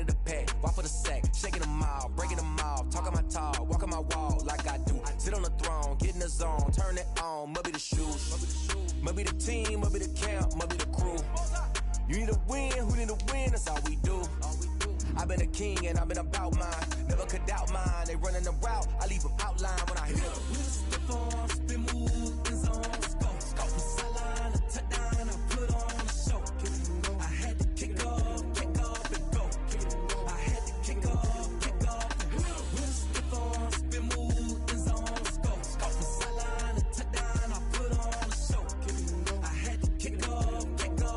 of the pack, walk for the sack, shaking them all, breaking them off, talking my talk, walking my wall like I do. Sit on the throne, get in the zone, turn it on, must be the shoes, must be the team, must be the camp, must be the crew. You need a win, who need a win, that's all we do. I've been a king and I've been about mine, never could doubt mine. They running the route, I leave them outline when I hit them. Step on, spin move, in zone, scope from sideline to touchdown, I put on a show. I had to kick off and go. I had to kick off and go. Step on, spin move, in zone, scope from sideline to touchdown, I put on a show. I had to kick off and go.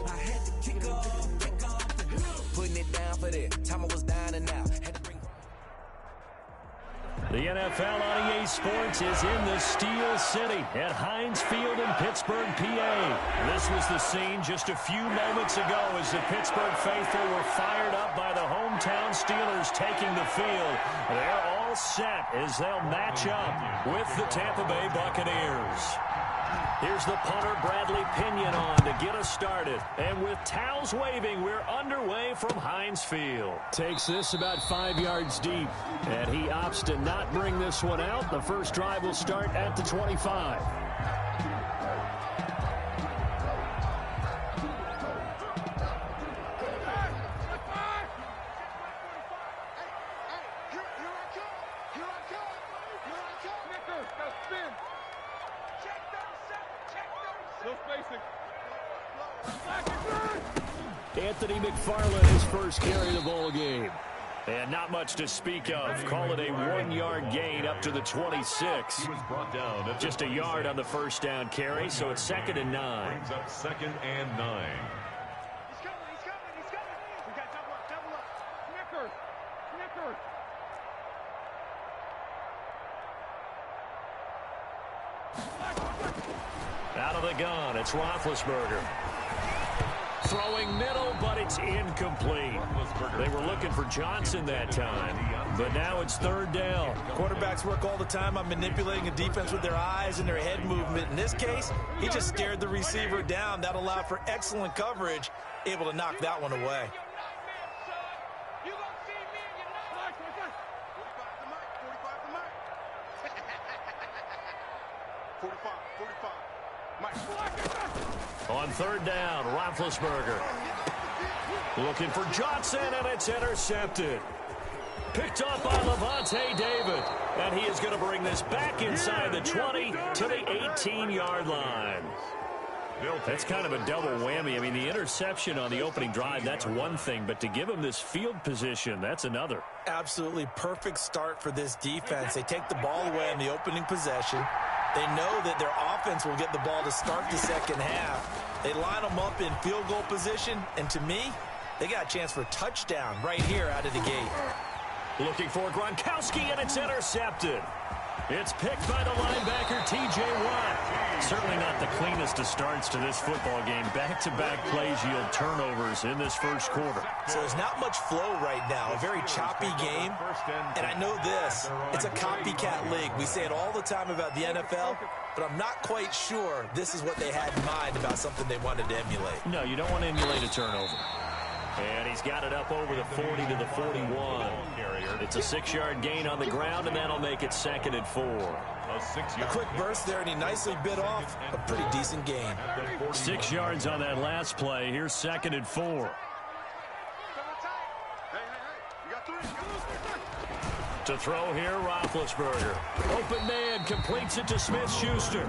I had to kick off and go. Putting it down for that, time I was down and out. Had to bring. The NFL on EA Sports is in the Steel City at Heinz Field in Pittsburgh, PA. This was the scene just a few moments ago as the Pittsburgh faithful were fired up by the hometown Steelers taking the field. They're all set as they'll match up with the Tampa Bay Buccaneers. Here's the punter, Bradley Pinion, on to get us started. And with towels waving, we're underway from Heinz Field. Takes this about 5 yards deep, and he opts to not bring this one out. The first drive will start at the 25. Anthony McFarland, his first carry of the ball game. And not much to speak of. Call it a 1-yard gain up to the 26. Just a yard on the first down carry, so it's 2nd and 9. Brings up 2nd and 9. He's coming. We got double up. Snicker. Out of the gun, it's Roethlisberger. Throwing middle, but it's incomplete. They were looking for Johnson that time, but now it's 3rd down. Quarterbacks work all the time on manipulating a defense with their eyes and their head movement. In this case, he just stared the receiver down. That allowed for excellent coverage, able to knock that one away. On 3rd down, Roethlisberger looking for Johnson, and it's intercepted. Picked up by Levante David, and he is going to bring this back inside the 20 to the 18-yard line. That's kind of a double whammy. I mean, the interception on the opening drive, that's one thing, but to give him this field position, that's another. Absolutely perfect start for this defense. They take the ball away on the opening possession. They know that their offense will get the ball to start the second half. They line them up in field goal position, and to me, they got a chance for a touchdown right here out of the gate. Looking for Gronkowski, and it's intercepted. It's picked by the linebacker, T.J. Watt. Certainly not the cleanest of starts to this football game. Back-to-back plays yield turnovers in this first quarter. So there's not much flow right now. A very choppy game. And I know this. It's a copycat league. We say it all the time about the NFL, but I'm not quite sure this is what they had in mind about something they wanted to emulate. No, you don't want to emulate a turnover. And he's got it up over the 40 to the 41. It's a 6-yard gain on the ground, and that'll make it 2nd and 4. A quick burst there, and he nicely bit off a pretty decent gain. 6 yards on that last play. Here's 2nd and 4. To throw here, Roethlisberger. Open man, completes it to Smith-Schuster.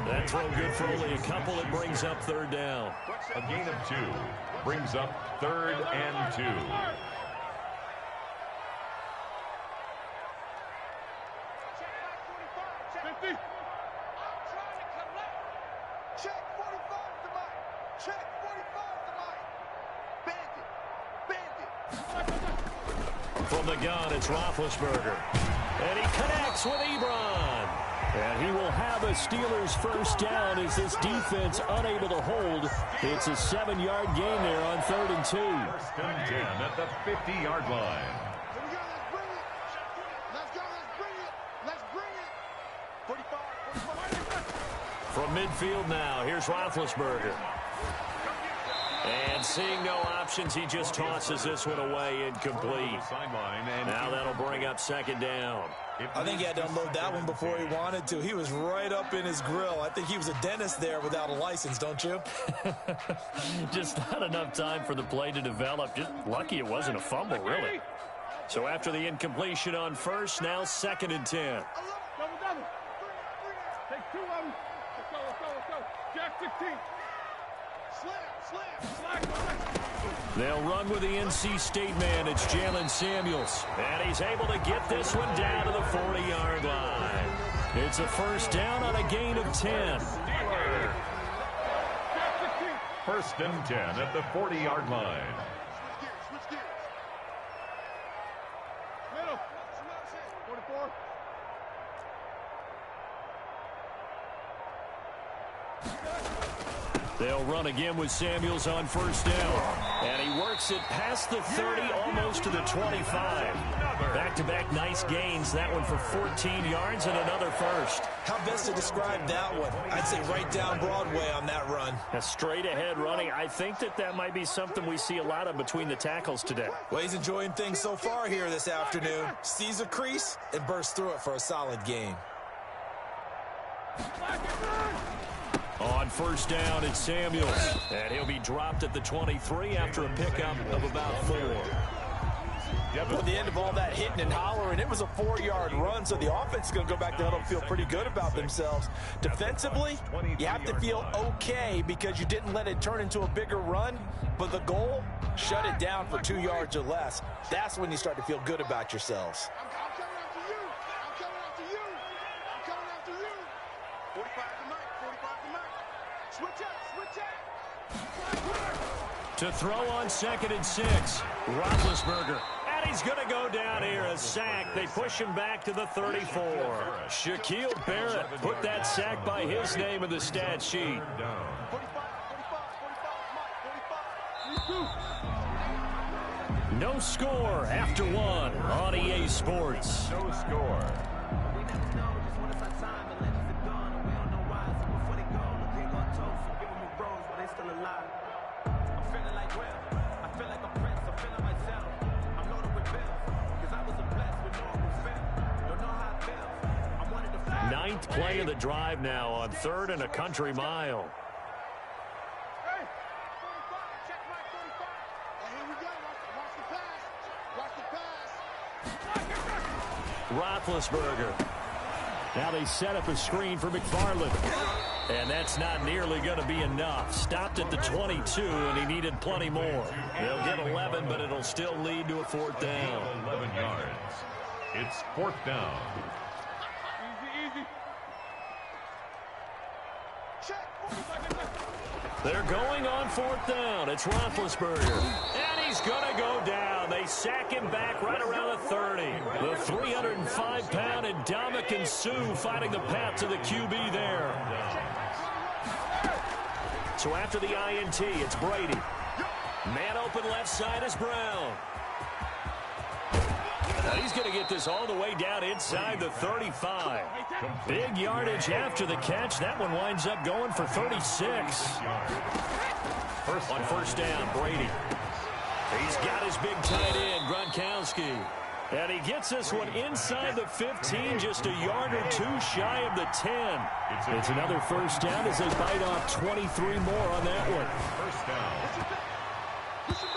That throw good for only a couple. It brings up 3rd down. A gain of 2 brings up 3rd and 2. From the gun, it's Roethlisberger. And he connects with Ebron. And he will have a Steelers first down as this defense unable to hold. It's a 7-yard gain there on 3rd and 2. 1st and 10 at the 50-yard line. From midfield now, here's Roethlisberger. And seeing no options, he just tosses this one away incomplete. Now that'll bring up second down. I think he had to unload that one before he wanted to. He was right up in his grill. I think he was a dentist there without a license, don't you? Just not enough time for the play to develop. Just lucky it wasn't a fumble, really. So after the incompletion on first, now 2nd and 10. Double. Take 2 of them. Let's go. Jack 16. Slack. They'll run with the NC State man. It's Jalen Samuels. And he's able to get this one down to the 40-yard line. It's a first down on a gain of 10. First and 10 at the 40-yard line. Switch gears. Middle. 44. They'll run again with Samuels on first down. And he works it past the 30, almost to the 25. Back-to-back nice gains. That one for 14 yards and another first. How best to describe that one? I'd say right down Broadway on that run. A straight-ahead running. I think that might be something we see a lot of between the tackles today. Well, he's enjoying things so far here this afternoon. Sees a crease and bursts through it for a solid gain. On first down, it's Samuels. And he'll be dropped at the 23 after a pickup of about 4. At the end of all that hitting and hollering, it was a 4-yard run, so the offense is going to go back to huddle and feel pretty good about themselves. Defensively, you have to feel okay because you didn't let it turn into a bigger run, but the goal, shut it down for 2 yards or less. That's when you start to feel good about yourselves. I'm coming after you. 45 to Mike. Switch out. To throw on 2nd and 6, Roethlisberger. And he's going to go down here, a sack. They push him back to the 34. Shaquille Barrett put that sack by his name in the stat sheet. 45. No score after 1 on EA Sports. No score. Ninth play of the drive now on 3rd and a country mile. Hey, 45. Check Mike 45. Here we go. Watch the pass. Roethlisberger. Now they set up a screen for McFarland. And that's not nearly going to be enough. Stopped at the 22, and he needed plenty more. They'll get 11, but it'll still lead to a 4th down. 11 yards. It's 4th down. Easy. They're going on 4th down. It's Roethlisberger. And he's going to go down. They sack him back right around the 30. The 305-pound Ndamukong Suh finding the path to the QB there. So after the INT, it's Brady. Man open left side is Brown. And he's going to get this all the way down inside the 35. Big yardage after the catch. That one winds up going for 36. On first down, Brady. He's got his big tight end, Gronkowski. And he gets this one inside the 15, just a yard or 2 shy of the 10. It's another first down as they bite off 23 more on that one. First down.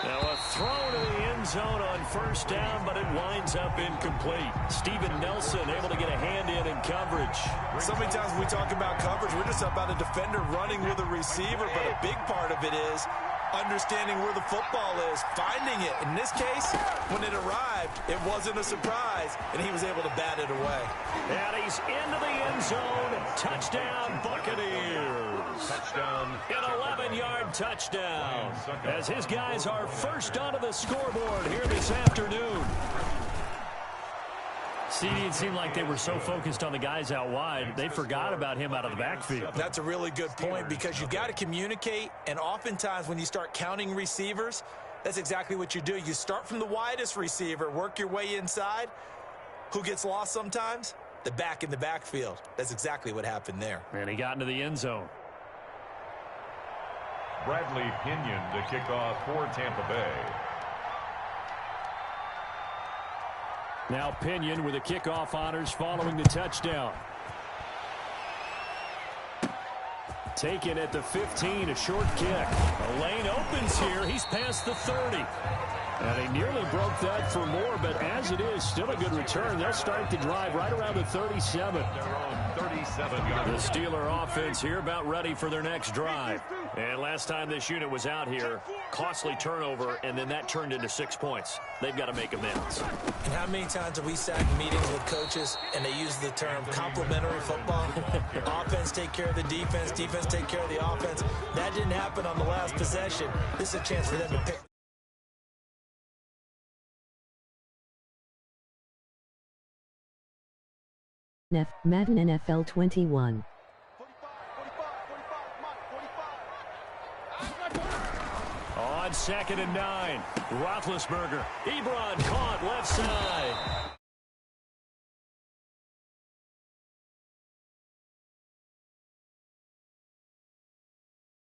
Now a throw to the end zone on first down, but it winds up incomplete. Steven Nelson able to get a hand in coverage. So many times when we talk about coverage, we're just about a defender running with a receiver, but a big part of it is understanding where the football is, finding it. In this case, when it arrived, it wasn't a surprise, and he was able to bat it away. And he's into the end zone. Touchdown, Buccaneers. Touchdown. An 11-yard touchdown. As his guys are first onto the scoreboard here this afternoon. CD, it seemed like they were so focused on the guys out wide, they forgot about him out of the backfield. That's a really good point because you've got to communicate, and oftentimes when you start counting receivers, that's exactly what you do. You start from the widest receiver, work your way inside. Who gets lost sometimes? The back in the backfield. That's exactly what happened there. And he got into the end zone. Bradley Pinion to kick off for Tampa Bay. Now Pinion with the kickoff honors following the touchdown. Taken at the 15, a short kick. A lane opens here. He's past the 30. And he nearly broke that for more, but as it is, still a good return. They'll start the drive right around the 37. The Steeler offense here about ready for their next drive. And last time this unit was out here, costly turnover, and then that turned into 6 points. They've got to make amends. And how many times have we sat in meetings with coaches and they use the term complementary football? Offense take care of the defense, defense take care of the offense. That didn't happen on the last possession. This is a chance for them to pick. Madden NFL 21. On 2nd and 9, Roethlisberger. Ebron caught left side.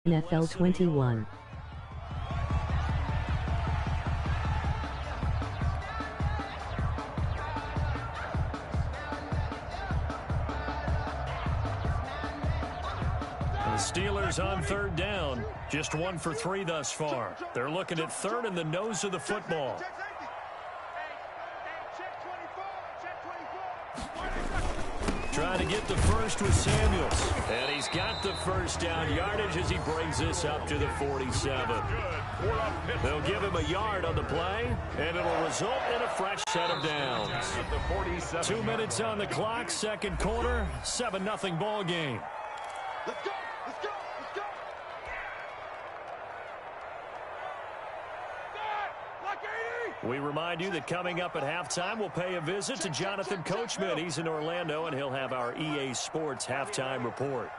NFL 21. Steelers on 3rd down. Just 1 for 3 thus far. They're looking at 3rd in the nose of the football. Trying to get the first with Samuels. And he's got the first down yardage as he brings this up to the 47. They'll give him a yard on the play, and it'll result in a fresh set of downs. 2 minutes on the clock, 2nd quarter, 7-0 ball game. Let's go! Let's go! Let's go! We remind you that coming up at halftime, we'll pay a visit to Jonathan Coachman. He's in Orlando, and he'll have our EA Sports halftime report.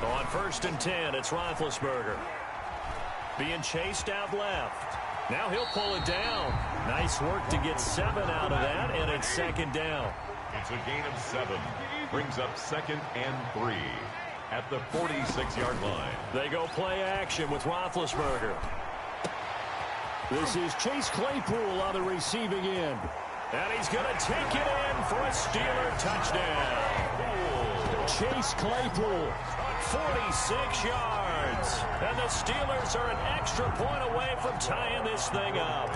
On 1st and 10, it's Roethlisberger. Being chased out left. Now he'll pull it down. Nice work to get 7 out of that, and it's 2nd down. It's a gain of 7. Brings up 2nd and 3 at the 46-yard line. They go play action with Roethlisberger. This is Chase Claypool on the receiving end. And he's going to take it in for a Steeler touchdown. Chase Claypool, 46 yards. And the Steelers are an extra point away from tying this thing up.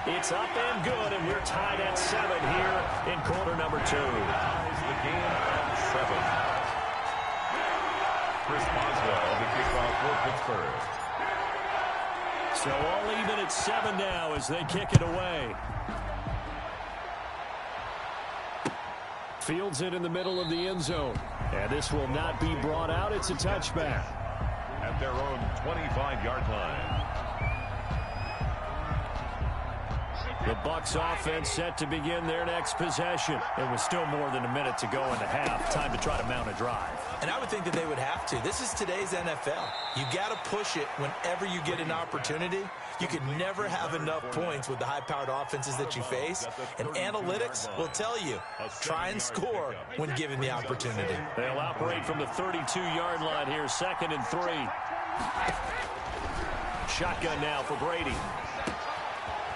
It's up and good, and we're tied at 7 here in quarter number 2. The game at 7. Chris Boswell, the kickoff for Pittsburgh. So all even at 7 now as they kick it away. Fields it in the middle of the end zone. And this will not be brought out. It's a touchback. At their own 25-yard line. The Bucs offense set to begin their next possession. It was still more than a minute to go in the half. Time to try to mount a drive. And I would think that they would have to. This is today's NFL. You got to push it whenever you get an opportunity. You can never have enough points with the high-powered offenses that you face. And analytics will tell you, try and score when given the opportunity. They'll operate from the 32-yard line here, 2nd and 3. Shotgun now for Brady.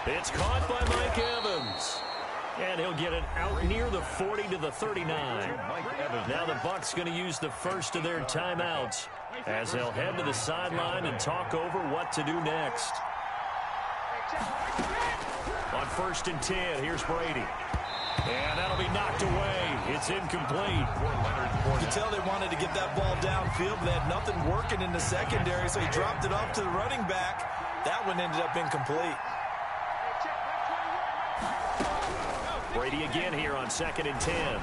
It's caught by Mike Evans. And he'll get it out near the 40 to the 39. Now the Bucs going to use the first of their timeouts as they'll head to the sideline and talk over what to do next. On 1st and 10, here's Brady. And that'll be knocked away. It's incomplete. You could tell they wanted to get that ball downfield, but they had nothing working in the secondary, so he dropped it off to the running back. That one ended up incomplete. Brady again here on 2nd and 10.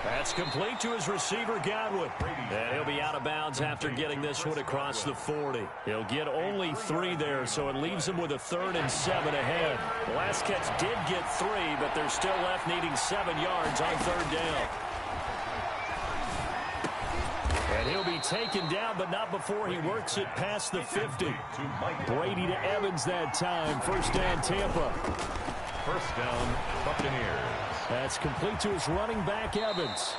That's complete to his receiver, Godwin. And he'll be out of bounds after getting this one across the 40. He'll get only 3 there, so it leaves him with a 3rd and 7 ahead. The last catch did get 3, but they're still left needing 7 yards on 3rd down. And he'll be taken down, but not before he works it past the 50. Brady to Evans that time. First down, Tampa. First down, Buccaneers. That's complete to his running back, Evans.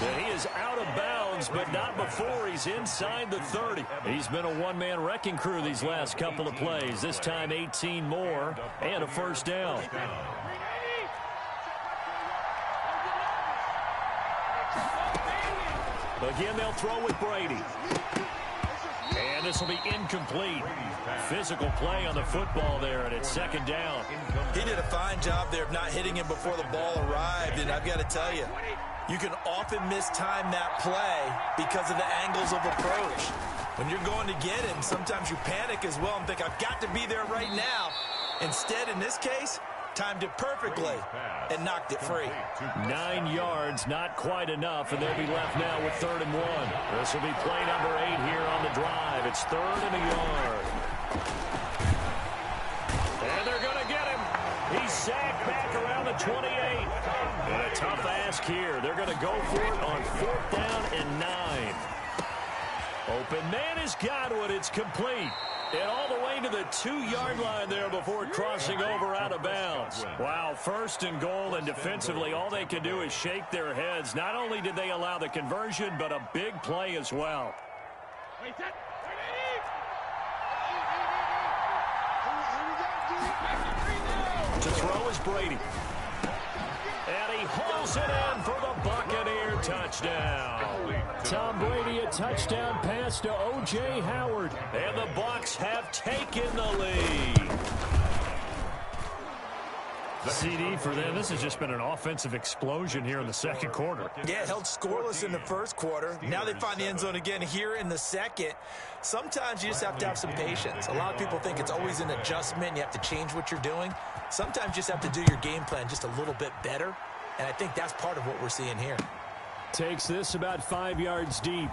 And he is out of bounds, but not before he's inside the 30. He's been a one-man wrecking crew these last couple of plays. This time 18 more and a first down. Again, they'll throw with Brady. And this will be incomplete. Physical play on the football there, and it's second down. He did a fine job there of not hitting him before the ball arrived, and I've got to tell you, you can often mistime that play because of the angles of approach. When you're going to get him, sometimes you panic as well and think, I've got to be there right now. Instead, in this case, timed it perfectly and knocked it free. 9 yards, not quite enough, and they'll be left now with 3rd and 1. This will be play number 8 here on the drive. It's 3rd and a yard. And they're going to get him. He's sacked back around the 28. And a tough ask here. They're going to go for it on 4th down and 9. Open man is Godwin. It's complete. And all the way to the 2-yard line there before crossing over out of bounds. Wow, 1st and goal, and defensively all they can do is shake their heads. Not only did they allow the conversion, but a big play as well. To throw is Brady. And he hauls it in for the Buccaneer touchdown. Tom Brady, a touchdown pass to O.J. Howard. And the Bucs have taken the lead. CD for them. This has just been an offensive explosion here in the second quarter. Yeah, held scoreless in the first quarter. Now they find the end zone again here in the second. Sometimes you just have to have some patience. A lot of people think it's always an adjustment. You have to change what you're doing. Sometimes you just have to do your game plan just a little bit better. And I think that's part of what we're seeing here. Takes this about 5 yards deep.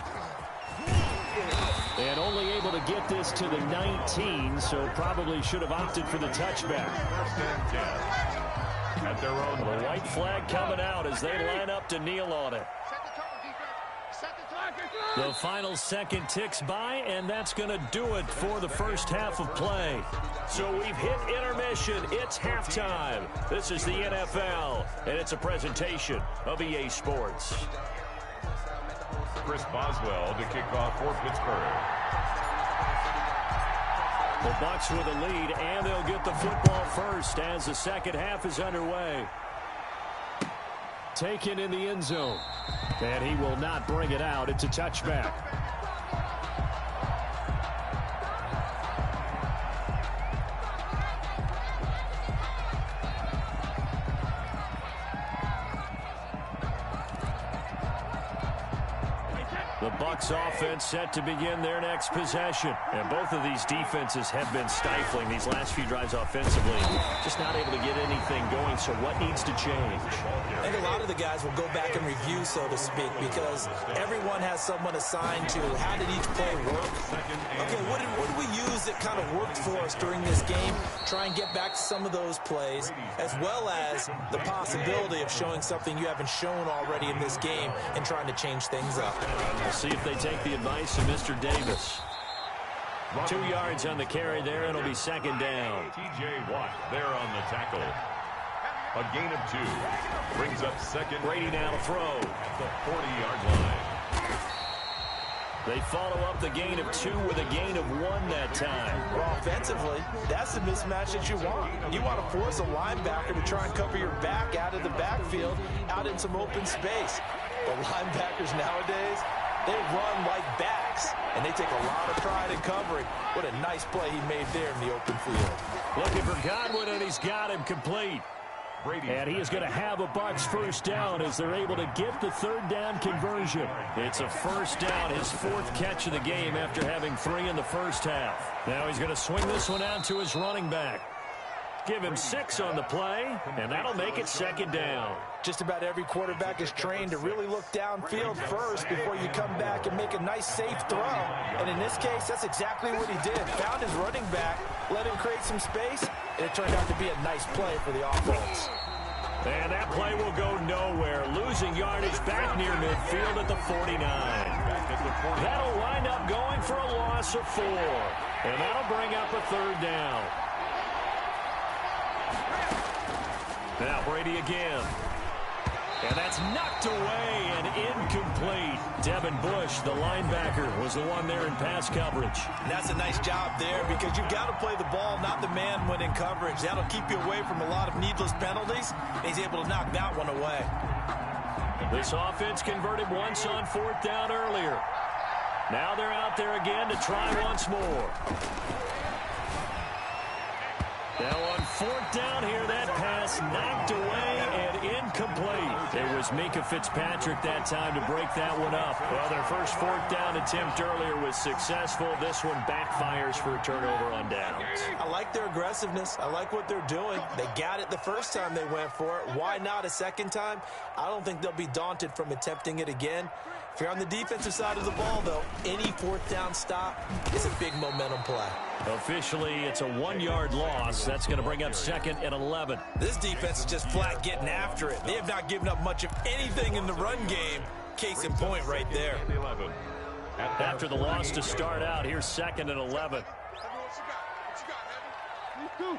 And only able to get this to the 19, so probably should have opted for the touchback. First and 10. At their own The white flag coming out as they line up to kneel on it. The final second ticks by, and that's going to do it for the first half of play. So we've hit intermission. It's halftime. This is the NFL, and it's a presentation of EA Sports. Chris Boswell to kick off for Pittsburgh. The Bucs with a lead, and they'll get the football first as the second half is underway. Taken in the end zone. And he will not bring it out. It's a touchback. The Bucs offense set to begin their next possession. And both of these defenses have been stifling these last few drives offensively. Just not able to get anything going, so what needs to change? I think a lot of the guys will go back and review, so to speak, because everyone has someone assigned to how did each play work. Okay, what did we use that kind of worked for us during this game? Try and get back to some of those plays, as well as the possibility of showing something you haven't shown already in this game and trying to change things up. We'll see if they take the advice of Mr. Davis. 2 yards on the carry there, and it'll be second down. T.J. Watt there on the tackle. A gain of 2. Brings up second. Brady now to throw. At the 40-yard line. They follow up the gain of 2 with a gain of 1 that time. Well, offensively, that's the mismatch that you want. You want to force a linebacker to try and cover your back out of the backfield, out in some open space. But linebackers nowadays, they run like backs, and they take a lot of pride in covering. What a nice play he made there in the open field. Looking for Godwin, and he's got him complete. And he is going to have a Bucs first down as they're able to get the third down conversion. It's a first down, his 4th catch of the game after having 3 in the first half. Now he's going to swing this one out to his running back. Give him 6 on the play, and that'll make it second down. Just about every quarterback is trained to really look downfield first before you come back and make a nice, safe throw. And in this case, that's exactly what he did. Found his running back, let him create some space, and it turned out to be a nice play for the offense. And that play will go nowhere. Loses losing yardage back near midfield at the 49. That'll wind up going for a loss of 4. And that'll bring up a 3rd down. Now Brady again. And that's knocked away and incomplete. Devin Bush, the linebacker, was the one there in pass coverage. And that's a nice job there because you've got to play the ball, not the man when in coverage. That'll keep you away from a lot of needless penalties. He's able to knock that one away. This offense converted once on 4th down earlier. Now they're out there again to try once more. Now on 4th down here, that pass knocked away and incomplete. It was Minkah Fitzpatrick that time to break that one up. Well, their first 4th down attempt earlier was successful. This one backfires for a turnover on downs. I like their aggressiveness. I like what they're doing. They got it the first time they went for it. Why not a second time? I don't think they'll be daunted from attempting it again. If you're on the defensive side of the ball, though, any 4th down stop is a big momentum play. Officially, it's a 1-yard loss. That's going to bring up 2nd and 11. This defense is just flat getting after it. They have not given up much of anything in the run game. Case in point right there. After the loss to start out, here's 2nd and 11. What you got? What you got, Heavy? You do.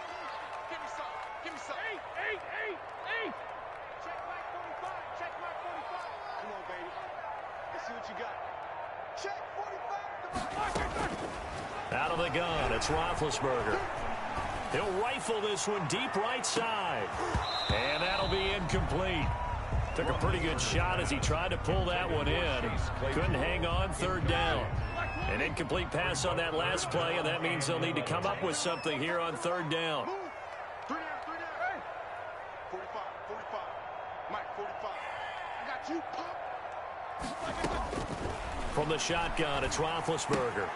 Give me some. Give me some. Hey. Check my 45. Check my 45. Come on, baby. Let's see what you got. Check 45. Come on. Out of the gun, it's Roethlisberger. He'll rifle this one deep right side. And that'll be incomplete. Took a pretty good shot as he tried to pull that one in. Couldn't hang on, 3rd down. An incomplete pass on that last play, and that means they'll need to come up with something here on 3rd down. 3 down. Hey. 45. Mike, 45. I got you, Pop. From the shotgun, it's Roethlisberger.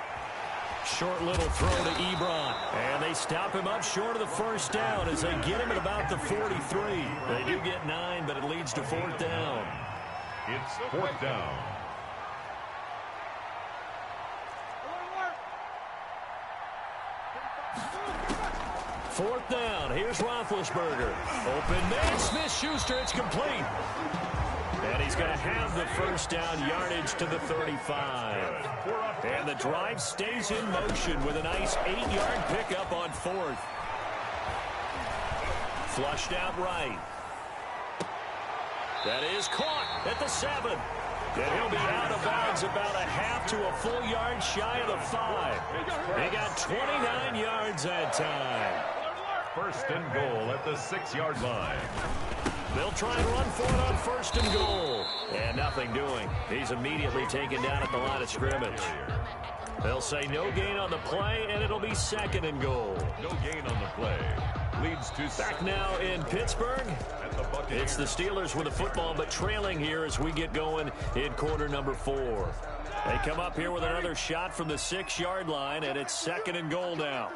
Short little throw to Ebron. And they stop him up short of the 1st down as they get him at about the 43. They do get 9, but it leads to 4th down. It's 4th down. Fourth down. Here's Roethlisberger. Open man. Smith-Schuster. It's complete. And he's going to have the 1st down yardage to the 35. And the drive stays in motion with a nice 8-yard pickup on 4th. Flushed out right. That is caught at the 7. And he'll be out of bounds about a half to a full yard shy of the 5. He got 29 yards that time. 1st and goal at the 6-yard line. They'll try and run for it on 1st and goal. And nothing doing. He's immediately taken down at the line of scrimmage. They'll say no gain on the play, and it'll be 2nd and goal. No gain on the play. Leads to back now in Pittsburgh. It's the Steelers with the football, but trailing here as we get going in quarter number 4. They come up here with another shot from the 6-yard line, and it's 2nd and goal now.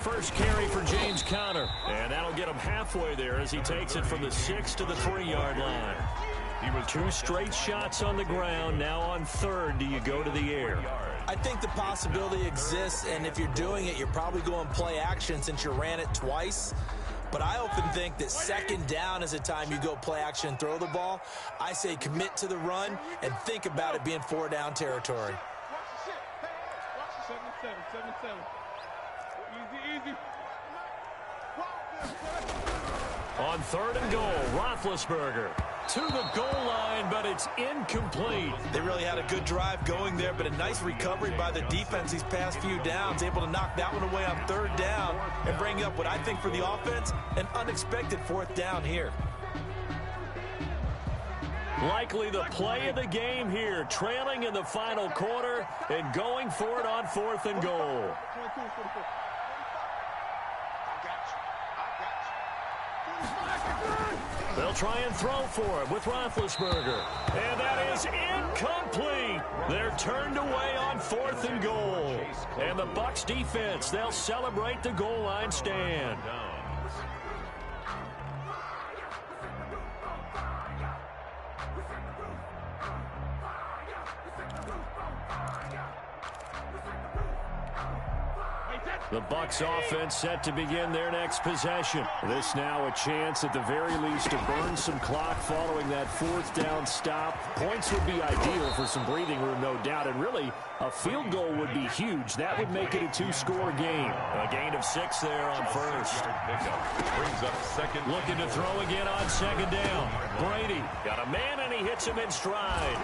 First carry for James Conner, and that'll get him halfway there as he takes it from the 6 to the 3-yard line. He was 2 straight shots on the ground. Now on 3rd, do you go to the air? I think the possibility exists, and if you're doing it, you're probably going play action since you ran it twice. But I often think that 2nd down is a time you go play action and throw the ball. I say commit to the run and think about it being 4-down territory. Watch the 7-7. Easy. On 3rd and goal, Roethlisberger to the goal line, but it's incomplete. They really had a good drive going there, but a nice recovery by the defense these past few downs, able to knock that one away on 3rd down and bring up what I think for the offense, an unexpected 4th down here. Likely the play of the game here, trailing in the final quarter and going for it on 4th and goal. They'll try and throw for it with Roethlisberger. And that is incomplete. They're turned away on 4th and goal. And the Bucs defense, they'll celebrate the goal line stand. The Bucs offense set to begin their next possession. This now a chance at the very least to burn some clock following that fourth down stop. Points would be ideal for some breathing room, no doubt, and really a field goal would be huge. That would make it a two-score game. A gain of 6 there on first. Brings up second. Looking to throw again on second down. Brady got a man, and he hits him in stride.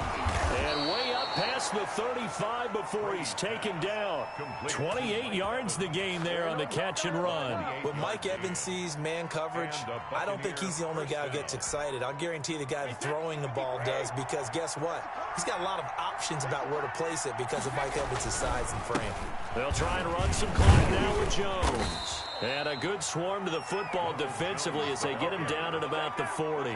And way up past the 35 before he's taken down. 28 yards the game there on the catch and run. When Mike Evans sees man coverage, I don't think he's the only guy who gets excited. I'll guarantee the guy throwing the ball does, because guess what? He's got a lot of options about where to place it because of Mike Evans' size and frame. They'll try and run some clock now with Jones. And a good swarm to the football defensively as they get him down at about the 40.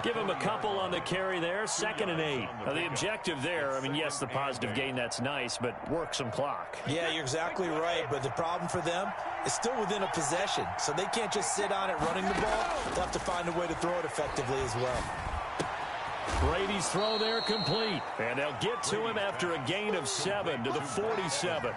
Give him a couple on the carry there, 2nd and 8. Now the objective there, I mean, yes, the positive gain, that's nice, but work some clock. Yeah, you're exactly right, but the problem for them is still within a possession, so they can't just sit on it running the ball. They'll have to find a way to throw it effectively as well. Brady's throw there complete, and they'll get to him after a gain of 7 to the 47.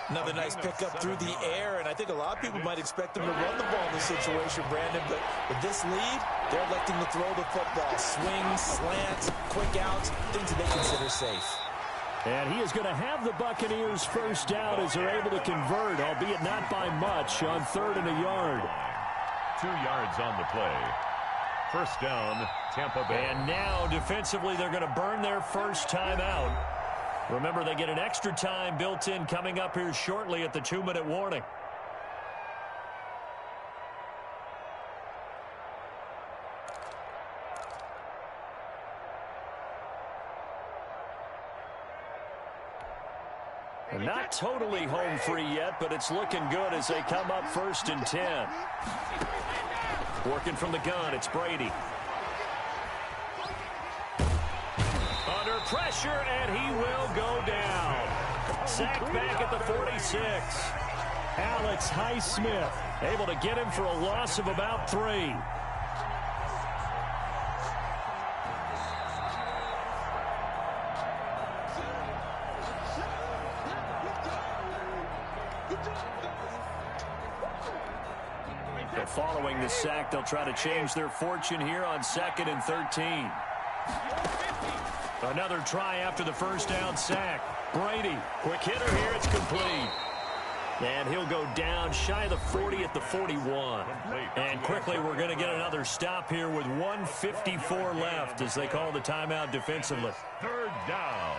Another nice pickup through the air, and I think a lot of people might expect them to run the ball in this situation, Brandon, but with this lead, they're electing to throw the football. Swings, slants, quick outs, things that they consider safe. And he is going to have the Buccaneers first down as they're able to convert, albeit not by much, on 3rd and a yard. 2 yards on the play. First down, Tampa Bay. And now, defensively, they're going to burn their first time out. Remember, they get an extra time built in coming up here shortly at the 2-minute warning. And not totally home free yet, but it's looking good as they come up 1st and 10. Working from the gun, it's Brady. Under pressure, and he will go down. Sacked back at the 46. Alex Highsmith able to get him for a loss of about 3. So following the sack, they'll try to change their fortune here on 2nd and 13. Another try after the first down sack. Brady, quick hitter here, it's complete. And he'll go down shy of the 40 at the 41. And quickly we're going to get another stop here with 1:54 left as they call the timeout defensively. 3rd down.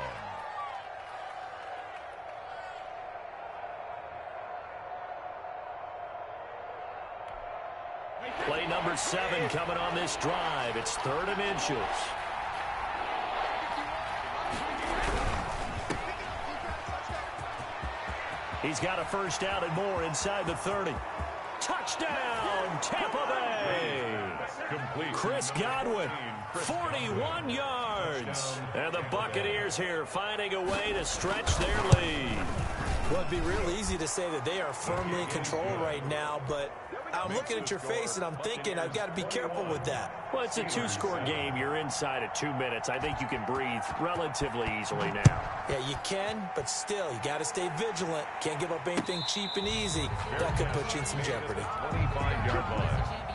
Play number 7 coming on this drive. It's 3rd and inches. He's got a first down and more inside the 30. Touchdown, Tampa Bay! Chris Godwin, 41 yards. And the Buccaneers here finding a way to stretch their lead. Well, it'd be real easy to say that they are firmly in control right now, but I'm looking at your face and I'm thinking I've got to be careful with that. Well, it's a 2-score game. You're inside at 2 minutes. I think you can breathe relatively easily now. Yeah, you can, but still, you got to stay vigilant. Can't give up anything cheap and easy. That could put you in some jeopardy. 25-yard line.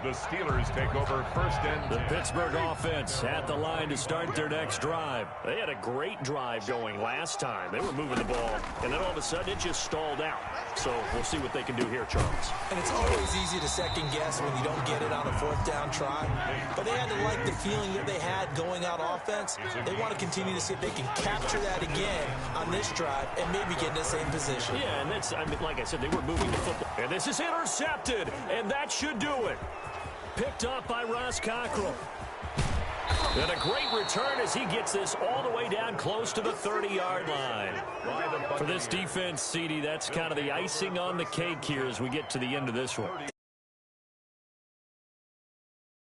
The Steelers take over 1st and 10. The Pittsburgh offense at the line to start their next drive. They had a great drive going last time. They were moving the ball, and then all of a sudden it just stalled out. So we'll see what they can do here, Charles. And it's always easy to second guess when you don't get it on a 4th down try. But they had to like the feeling that they had going out offense. They want to continue to see if they can capture that again on this drive and maybe get in the same position. Yeah, and that's, I mean, like I said, they were moving the football. And this is intercepted, and that should do it. Picked up by Ross Cockrell. And a great return as he gets this all the way down close to the 30-yard line. For this defense, CD, that's kind of the icing on the cake here as we get to the end of this one.